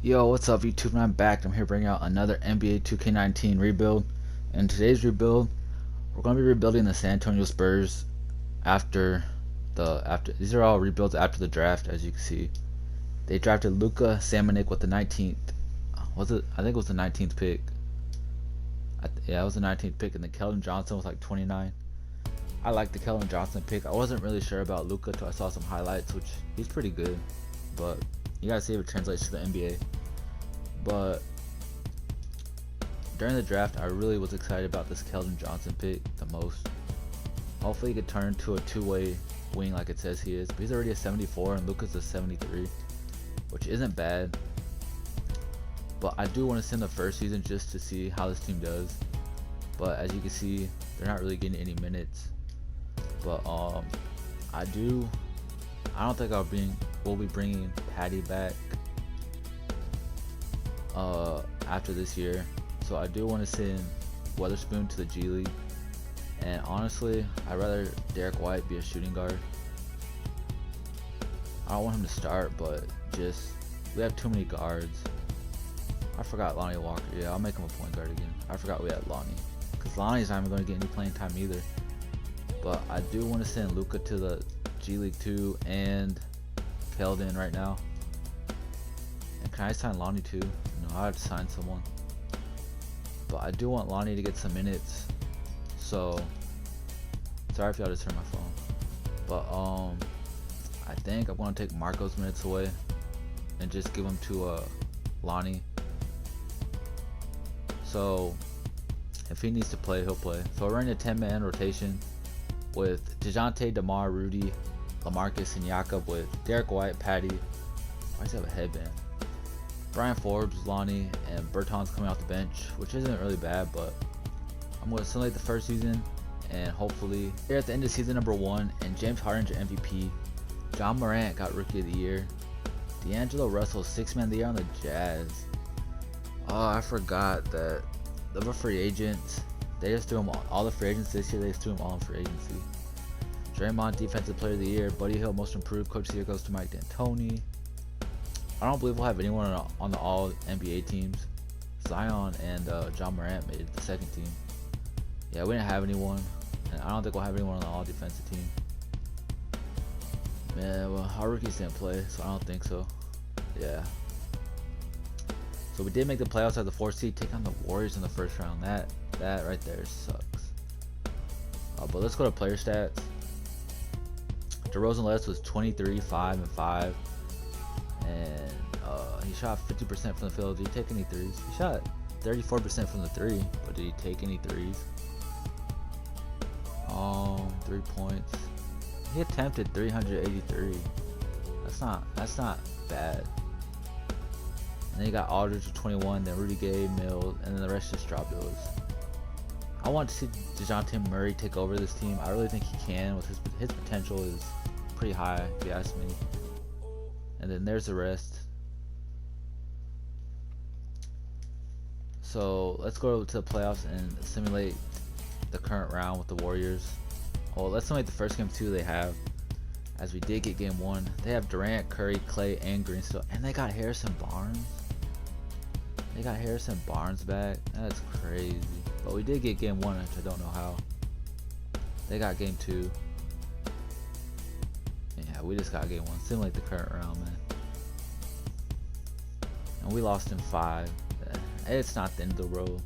Yo, what's up YouTube? And I'm back. I'm here bringing out another NBA 2K19 rebuild. In today's rebuild, we're going to be rebuilding the San Antonio Spurs after these are all rebuilds after the draft. As you can see, they drafted Luka, Samanic with the 19th. Was it? I think it was the 19th pick. Yeah, it was the 19th pick, and then Keldon Johnson was like 29. I like the Keldon Johnson pick. I wasn't really sure about Luka until I saw some highlights, which he's pretty good, but you gotta see if it translates to the NBA. But during the draft, I really was excited about this Keldon Johnson pick the most. Hopefully, he could turn into a two-way wing like it says he is. But he's already a 74, and Luka's a 73, which isn't bad. But I do want to send the first season just to see how this team does. But as you can see, they're not really getting any minutes. But I don't think we'll be bringing Patty back after this year. So I do want to send Weatherspoon to the G League. And honestly, I'd rather Derek White be a shooting guard. I don't want him to start, but we have too many guards. I forgot Lonnie Walker. Yeah, I'll make him a point guard again. I forgot we had Lonnie. Because Lonnie's not even going to get any playing time either. But I do want to send Luka to the G League too, and Keldon right now. And can I sign Lonnie too? No, I have to sign someone. But I do want Lonnie to get some minutes. So, sorry if y'all just heard my phone. But I think I'm going to take Marco's minutes away and just give them to Lonnie. So, if he needs to play, he'll play. So we're running a 10-man rotation with DeJounte, DeMar, Rudy, LaMarcus, and Jakob, with Derek White, Patty. Why does he have a headband? Brian Forbes, Lonnie, and Bertans coming off the bench, which isn't really bad, but I'm going to simulate the first season, and hopefully here at the end of season number 1, and James Harden's your MVP. John Morant got Rookie of the Year. D'Angelo Russell, 6th Man of the Year on the Jazz. Oh, I forgot that they were free agents. They just threw them all the free agents this year. They just threw them all in free agency. Draymond, Defensive Player of the Year. Buddy Hield, Most Improved. Coach of the Year goes to Mike D'Antoni. I don't believe we'll have anyone on the All NBA teams. Zion and John Morant made the second team. Yeah, we didn't have anyone, and I don't think we'll have anyone on the All Defensive team. Man, well, our rookies didn't play, so I don't think so. Yeah. So we did make the playoffs as the 4th seed, take on the Warriors in the first round. That right there sucks. But let's go to player stats. DeRozan led us was 23, 5, and 5. And he shot 50% from the field. Did he take any threes? He shot 34% from the 3, but did he take any threes? 3 points. He attempted 383. That's not bad. And then you got Aldridge with 21, then Rudy Gay, Mills, and then the rest just drop those. I want to see DeJounte Murray take over this team. I really think he can. With his potential is pretty high, if you ask me. And then there's the rest. So let's go to the playoffs and simulate the current round with the Warriors. Well, let's simulate the first game too they have, as we did get game 1. They have Durant, Curry, Clay, and Green still, and they got Harrison Barnes. They got Harrison Barnes back. That's crazy. But we did get game 1, which I don't know how. They got game 2. Yeah, we just got game 1. Simulate the current round, man. And we lost in 5. It's not the end of the road.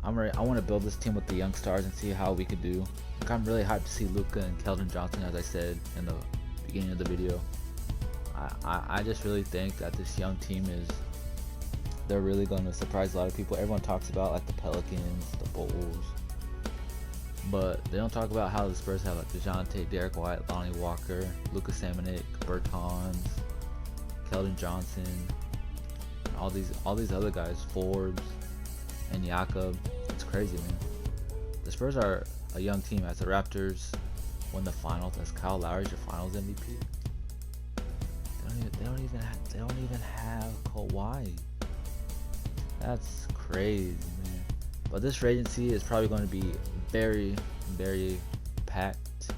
I want to build this team with the young stars and see how we could do. Like, I'm really hyped to see Luka and Keldon Johnson, as I said in the beginning of the video. I just really think that this young team they're really going to surprise a lot of people. Everyone talks about like the Pelicans, the Bulls, but they don't talk about how the Spurs have like DeJounte, Derek White, Lonnie Walker, Luka Samanic, Bertans, Keldon Johnson, and all these other guys, Forbes and Jakob. It's crazy, man. The Spurs are a young team. As the Raptors win the finals, as Kyle Lowry's your finals MVP. They don't even have Kawhi. That's crazy, man. But this free agency is probably going to be very, very packed.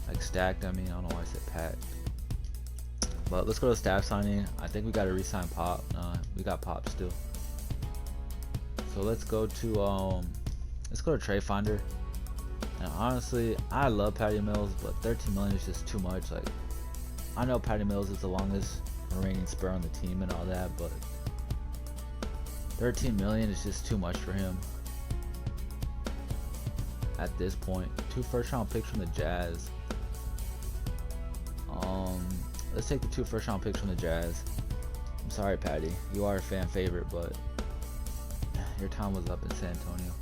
Like stacked, I mean, I don't know why I said packed. But let's go to staff signing. I think we got to re-sign Pop. We got Pop still. So let's go to Trade Finder. And honestly, I love Patty Mills, but 13 million is just too much. Like, I know Patty Mills is the longest remaining Spur on the team and all that, but 13 million is just too much for him at this point. 2 first-round picks from the Jazz. Let's take the 2 first-round picks from the Jazz. I'm sorry, Patty, you are a fan favorite, but your time was up in San Antonio.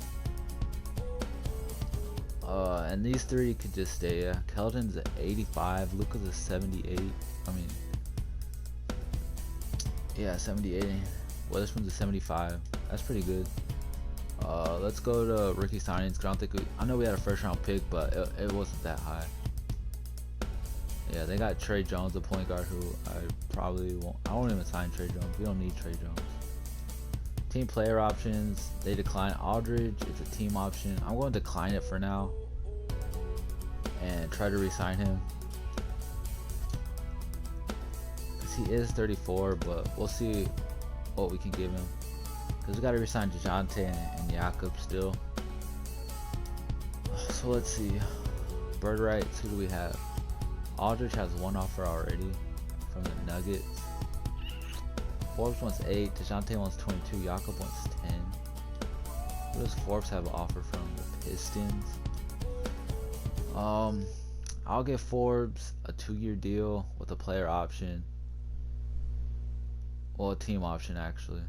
And these 3 could just stay. Yeah, Keldon's at 85, Luka's a 78. I mean, yeah, 78. Witherspoon's a 75. That's pretty good. Let's go to rookie signings. I don't think I know we had a first-round pick, but it wasn't that high. Yeah, they got Trey Jones, a point guard who I probably won't. I won't even sign Trey Jones. We don't need Trey Jones. Team player options, they decline Aldridge. It's a team option. I'm going to decline it for now and try to re-sign him, because he is 34, but we'll see what we can give him, because we got to re-sign DeJounte and Jakob still. So let's see. Bird rights, who do we have? Aldridge has 1 offer already from the Nuggets. Forbes wants 8, DeJounte wants 22, Jakob wants 10. Who does Forbes have an offer from? The Pistons. I'll give Forbes a 2-year deal with a player option. Well, a team option actually.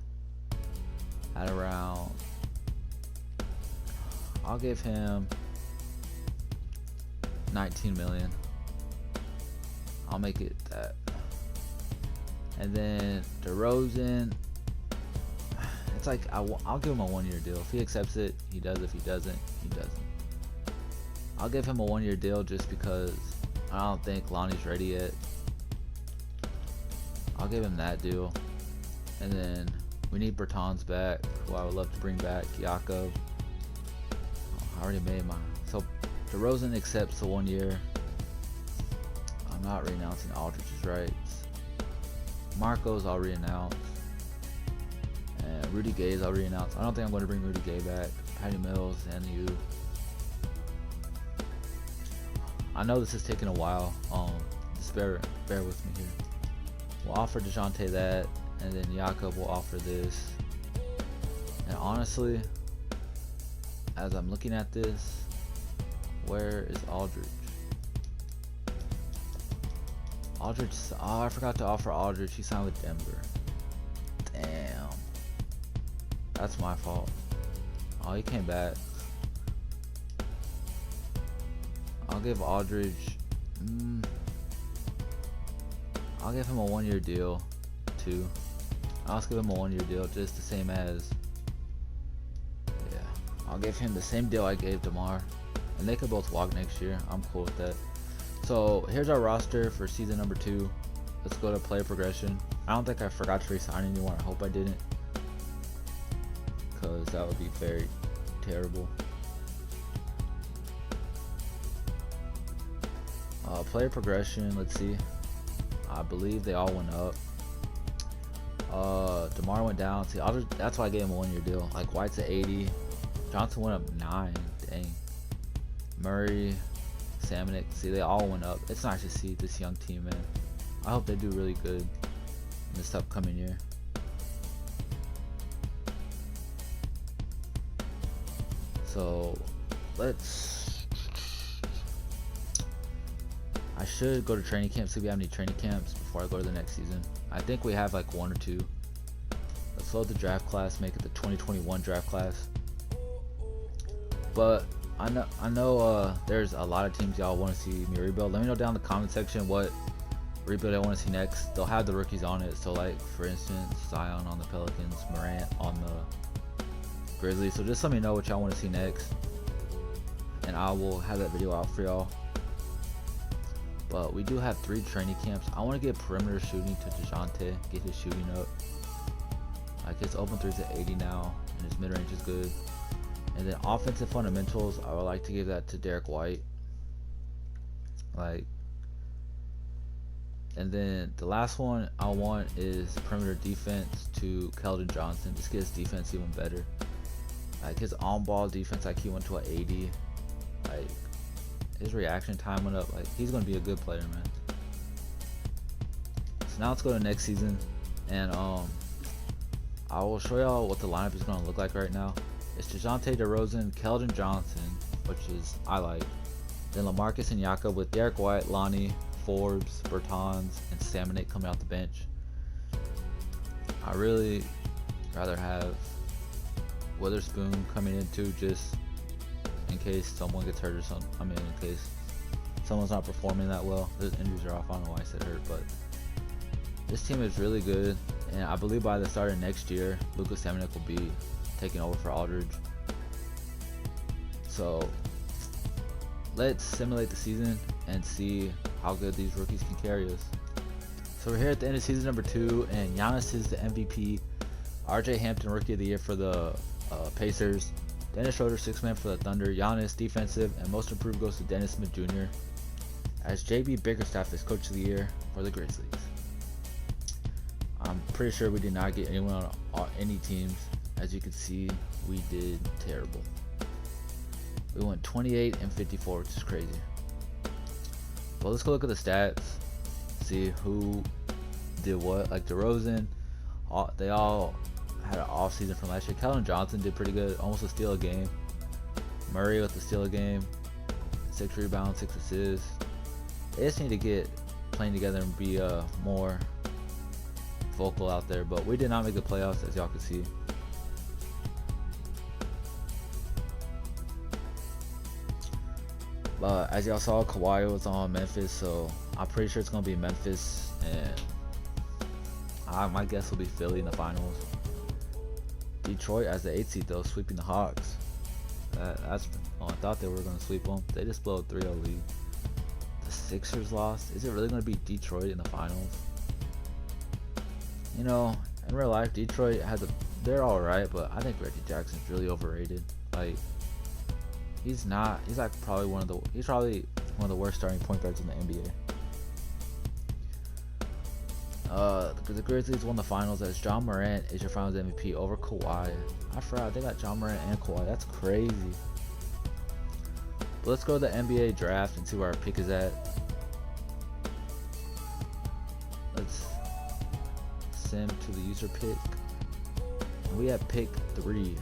At around, I'll give him 19 million. I'll make it that. And then DeRozan, it's like I'll give him a 1-year deal. If he accepts it, he does. If he doesn't, he doesn't. I'll give him a 1-year deal just because I don't think Lonnie's ready yet. I'll give him that deal. And then we need Bertans back, who I would love to bring back. Jakob. I already made mine. So DeRozan accepts the 1 year. I'm not renouncing Aldridge's rights. Marco's already announced. And Rudy Gay's already announced. I don't think I'm going to bring Rudy Gay back. Patty Mills and you. I know this is taking a while. Just bear with me here. We'll offer DeJounte that, and then Jakob will offer this. And honestly, as I'm looking at this, where is Aldridge? Aldridge, oh, I forgot to offer Aldridge. He signed with Denver. Damn. That's my fault. Oh, he came back. I'll give Aldridge, I'll give him a 1-year deal too. I'll give him a 1-year deal, just the same as, yeah, I'll give him the same deal I gave DeMar, and they could both walk next year. I'm cool with that. So here's our roster for season number 2. Let's go to player progression. I don't think I forgot to re-sign anyone. I hope I didn't, because that would be very terrible. Player progression, let's see. I believe they all went up. DeMar went down. See, that's why I gave him a 1-year deal. Like, White's at 80. Johnson went up 9. Dang. Murray, Samanic. See, they all went up. It's nice to see this young team, man. I hope they do really good in this upcoming year. So, I should go to training camp, see if we have any training camps before I go to the next season. I think we have like 1 or 2. Let's load the draft class, make it the 2021 draft class. But I know there's a lot of teams y'all want to see me rebuild. Let me know down in the comment section what rebuild I want to see next. They'll have the rookies on it. So like, for instance, Zion on the Pelicans, Morant on the Grizzlies. So just let me know what y'all want to see next, and I will have that video out for y'all. But we do have 3 training camps. I want to get perimeter shooting to DeJounte, get his shooting up. Like, his open threes at 80 now, and his mid range is good. And then offensive fundamentals, I would like to give that to Derek White. Like, And then the last one I want is perimeter defense to Keldon Johnson. Just get his defense even better. Like his on-ball defense IQ went to an 80. Like his reaction time went up. Like he's gonna be a good player, man. So now let's go to next season, and I will show y'all what the lineup is gonna look like right now. It's DeJounte DeRozan, Keldon Johnson, which is I like. Then LaMarcus and Jakob with Derek White, Lonnie, Forbes, Bertans, and Samanic coming out the bench. I really rather have Witherspoon coming in too, just in case someone gets hurt or something. I mean, in case someone's not performing that well. Those injuries are off. I don't know why I said hurt, but this team is really good, and I believe by the start of next year, Luka Samanic will be taking over for Aldridge. So let's simulate the season and see how good these rookies can carry us. So we're here at the end of season number 2, and Giannis is the MVP. RJ Hampton Rookie of the Year for the Pacers. Dennis Schroeder, 6th man for the Thunder. Giannis, defensive, and most improved goes to Dennis Smith Jr. As JB Bickerstaff is Coach of the Year for the Grizzlies. I'm pretty sure we did not get anyone on any teams. As you can see, we did terrible. We went 28-54, which is crazy. But let's go look at the stats, see who did what. Like DeRozan, they all had an off season from last year. Keldon Johnson did pretty good, almost a steal a game. Murray with the steal a game, 6 rebounds, 6 assists. They just need to get playing together and be more vocal out there. But we did not make the playoffs, as y'all can see. But as y'all saw, Kawhi was on Memphis, so I'm pretty sure it's gonna be Memphis, and my guess will be Philly in the finals. Detroit as the 8th seed though, sweeping the Hawks. I thought they were gonna sweep them. They just blew a 3-0 lead. The Sixers lost. Is it really gonna be Detroit in the finals? You know, in real life, Detroit they're all right, but I think Reggie Jackson's really overrated. Like, he's probably one of the worst starting point guards in the NBA. The Grizzlies won the finals as John Morant is your finals MVP over Kawhi. I forgot they got John Morant and Kawhi. That's crazy. But let's go to the NBA draft and see where our pick is at. Let's sim to the user pick. We have pick 3.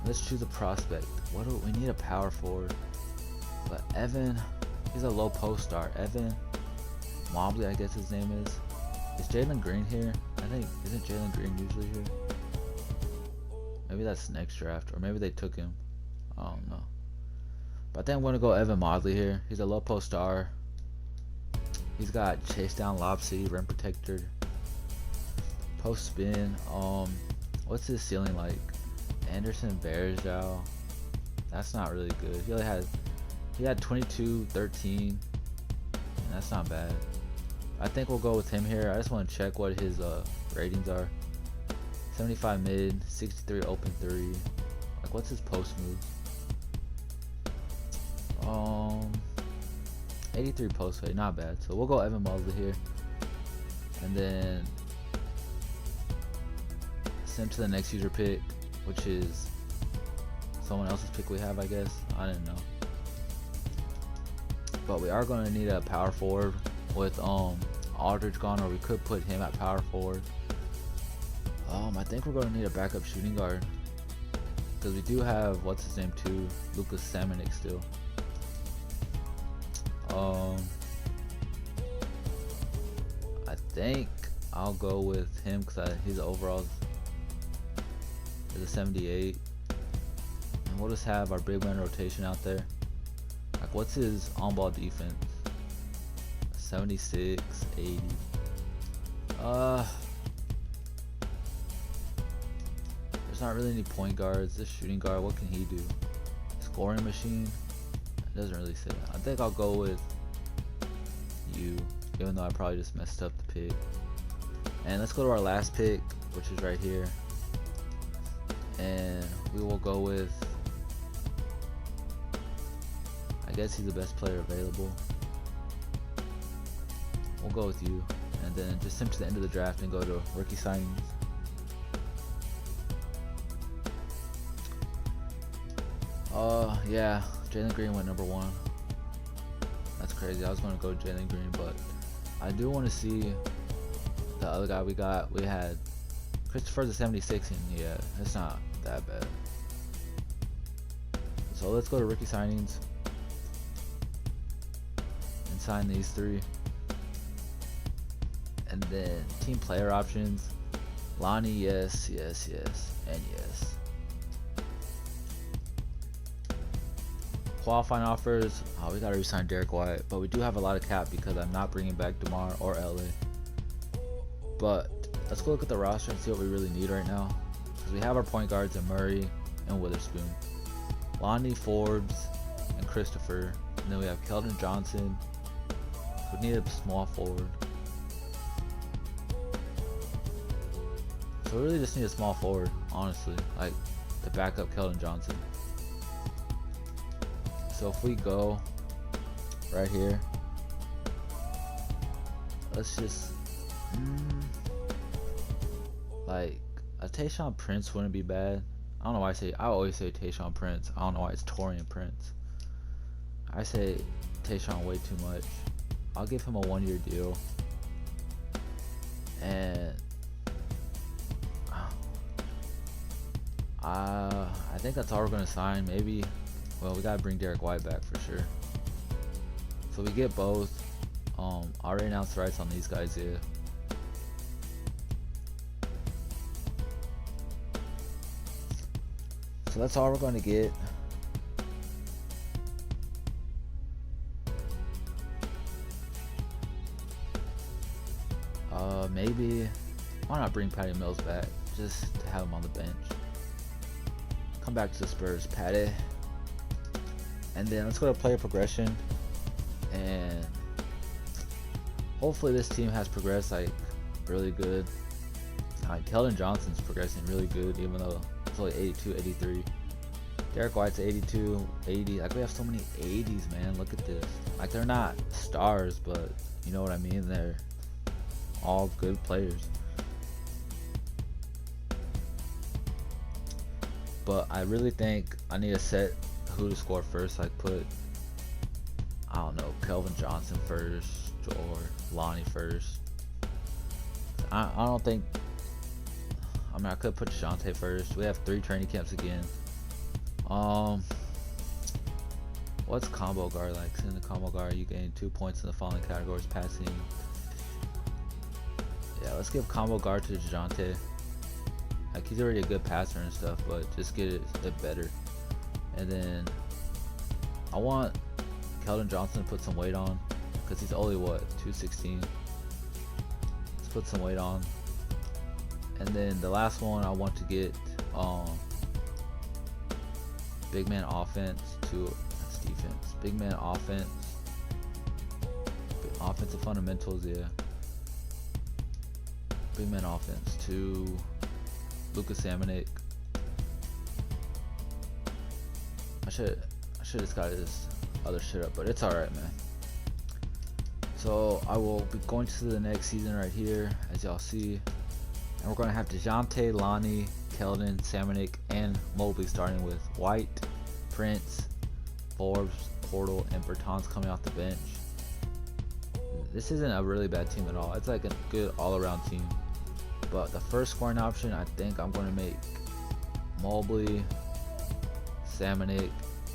Let's choose a prospect. We need a power forward. But Evan, he's a low post star. Evan Mobley, I guess his name is. Is Jalen Green here? I think, isn't Jalen Green usually here? Maybe that's next draft, or maybe they took him. I don't know. But I think I'm gonna go Evan Mobley here. He's a low post star. He's got chase down, lob city, rim protector, post spin. What's his ceiling like? Anderson Varejao. That's not really good. He had 22, 13, and that's not bad. I think we'll go with him here. I just want to check what his ratings are. 75 mid, 63 open 3. Like, what's his post move? 83 post fade, not bad. So we'll go Evan Mobley here, and then send to the next user pick, which is someone else's pick we have, I guess. I didn't know. But we are going to need a power forward with Aldridge gone, or we could put him at power forward. I think we're going to need a backup shooting guard, because we do have, what's his name too, Luka Samanic still. I think I'll go with him because his overall is a 78. And we'll just have our big man rotation out there. Like, what's his on-ball defense? 76, 80. There's not really any point guards. This shooting guard, what can he do? Scoring machine? It doesn't really say that. I think I'll go with you, even though I probably just messed up the pick. And let's go to our last pick, which is right here. And we will go with, I guess he's the best player available. we'll go with you. And then just sim to the end of the draft and go to rookie signings. Yeah, Jalen Green went number 1. That's crazy. I was going to go Jalen Green, but I do want to see the other guy we got. We had Christopher's a 76, and yeah, it's not that bad. So let's go to rookie signings and sign these 3. And then team player options. Lonnie, yes, yes, yes, and yes. Qualifying offers. Oh, we gotta resign Derek White, but we do have a lot of cap because I'm not bringing back DeMar or LA. But let's go look at the roster and see what we really need right now, because we have our point guards in Murray and Witherspoon, Lonnie, Forbes, and Christopher, and then we have Keldon Johnson. We need a small forward, so we really just need a small forward, honestly, like to back up Keldon Johnson. So if we go right here, let's just like a Tayshaun Prince wouldn't be bad. I don't know why I always say Tayshaun Prince. I don't know why it's Torian Prince. I say Tayshaun way too much. I'll give him a 1-year deal, and I think that's all we're gonna sign. Maybe, well, we gotta bring Derek White back for sure. So we get both. I already announced the rights on these guys here. So that's all we're going to get. Maybe, why not bring Patty Mills back? Just to have him on the bench. Come back to the Spurs, Patty. And then let's go to player progression. And hopefully this team has progressed like really good. Keldon Johnson's progressing really good, even though it's only 82, 83. Derek White's 82, 80. Like, we have so many 80s, man. Look at this. Like, they're not stars, but you know what I mean? They're all good players. But I really think I need to set who to score first. Like, put, I don't know, Keldon Johnson first or Lonnie first. I don't think, I mean, I could put DeJounte first. We have 3 training camps again. What's combo guard like? In the combo guard, you gain 2 points in the following categories: passing. Yeah, let's give combo guard to DeJounte. Like, he's already a good passer and stuff, but just get it a bit better. And then I want Keldon Johnson to put some weight on, because he's only, what, 216. Let's put some weight on. And then the last one, I want to get big man offense to, that's defense. Big man offense, offensive fundamentals, yeah. Big man offense to Luka Samanic. I should just got his other shit up, but it's alright, man. So I will be going to the next season right here, as y'all see. And we're going to have DeJounte, Lonnie, Keldon, Samanic, and Mobley, starting with White, Prince, Forbes, Portal, and Bertans coming off the bench. This isn't a really bad team at all. It's like a good all-around team. But the first scoring option, I think I'm going to make Mobley, Samanic,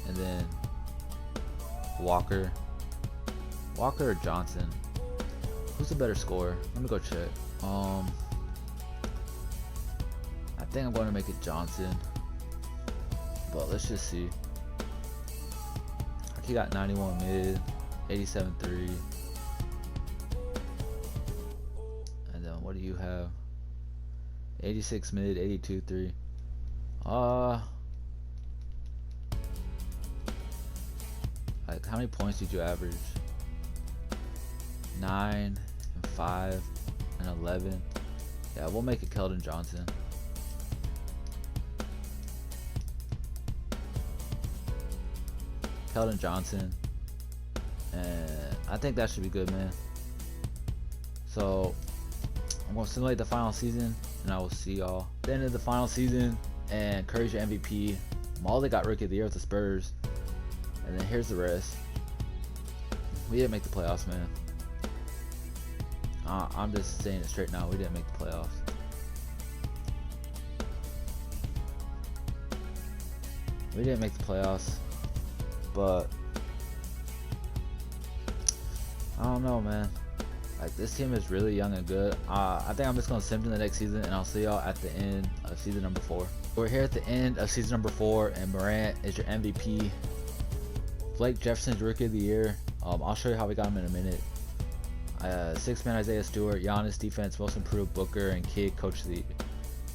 and then Walker or Johnson. Who's the better scorer? Let me go check. I think I'm going to make it Johnson, but let's just see. He got 91 mid, 87 3. And then what do you have? 86 mid, 82 3. Like, how many points did you average? 9 and 5 and 11. Yeah, we'll make it Keldon Johnson. Keldon Johnson, and I think that should be good, man. So I'm gonna simulate the final season, and I will see y'all at the end of the final season. And Curry's your MVP. Molly got Rookie of the Year with the Spurs, and then here's the rest. We didn't make the playoffs, man. I'm just saying it straight now. We didn't make the playoffs. We didn't make the playoffs, but I don't know, man. Like, this team is really young and good. I think I'm just gonna sim to the next season, and I'll see y'all at the end of season number 4. We're here at the end of season number 4, and Morant is your MVP. Blake Jefferson's Rookie of the Year. I'll show you how we got him in a minute. 6-man Isaiah Stewart, Giannis defense, most improved Booker, and Kidd coach of the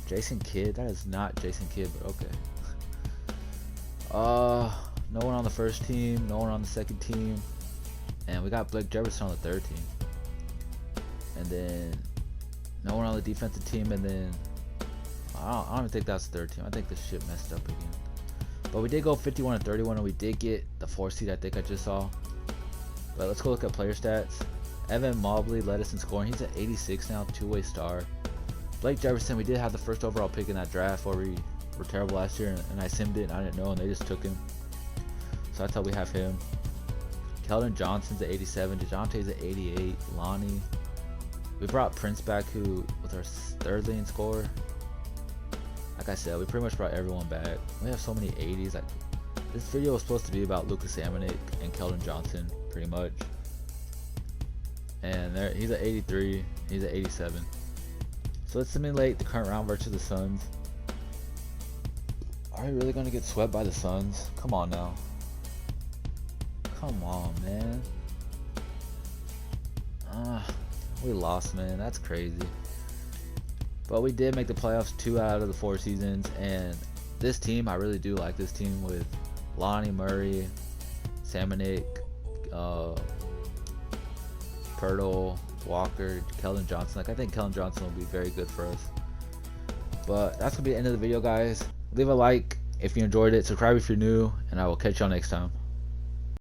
Jason Kidd. That is not Jason Kidd, but okay. No one on the first team, no one on the second team, and we got Blake Jefferson on the third team. And then no one on the defensive team, and then I don't even think that's the third team. I think this shit messed up again. But we did go 51-31, and we did get the 4 seed, I think I just saw. But let's go look at player stats. Evan Mobley led us in scoring. He's at 86 now, 2-way star. Blake Jefferson, we did have the first overall pick in that draft where we were terrible last year, and I simmed it and I didn't know, and they just took him. So that's how we have him. Keldon Johnson's at 87. DeJounte's at 88. Lonnie. We brought Prince back, who was our 3rd leading scorer. Like I said, we pretty much brought everyone back. We have so many 80s. Like, this video was supposed to be about Luka, Samanic, and Keldon Johnson, pretty much. And there, he's at 83. He's at 87. So let's simulate the current round versus the Suns. Are we really gonna get swept by the Suns? Come on now. Come on, man. We lost, man. That's crazy. But we did make the playoffs 2 out of the 4 seasons, and this team, I really do like this team with Lonnie, Murray, Samanic, Pirtle, Walker, Keldon Johnson. Like, I think Keldon Johnson will be very good for us. But that's gonna be the end of the video, guys. Leave a like if you enjoyed it, subscribe if you're new, and I will catch y'all next time.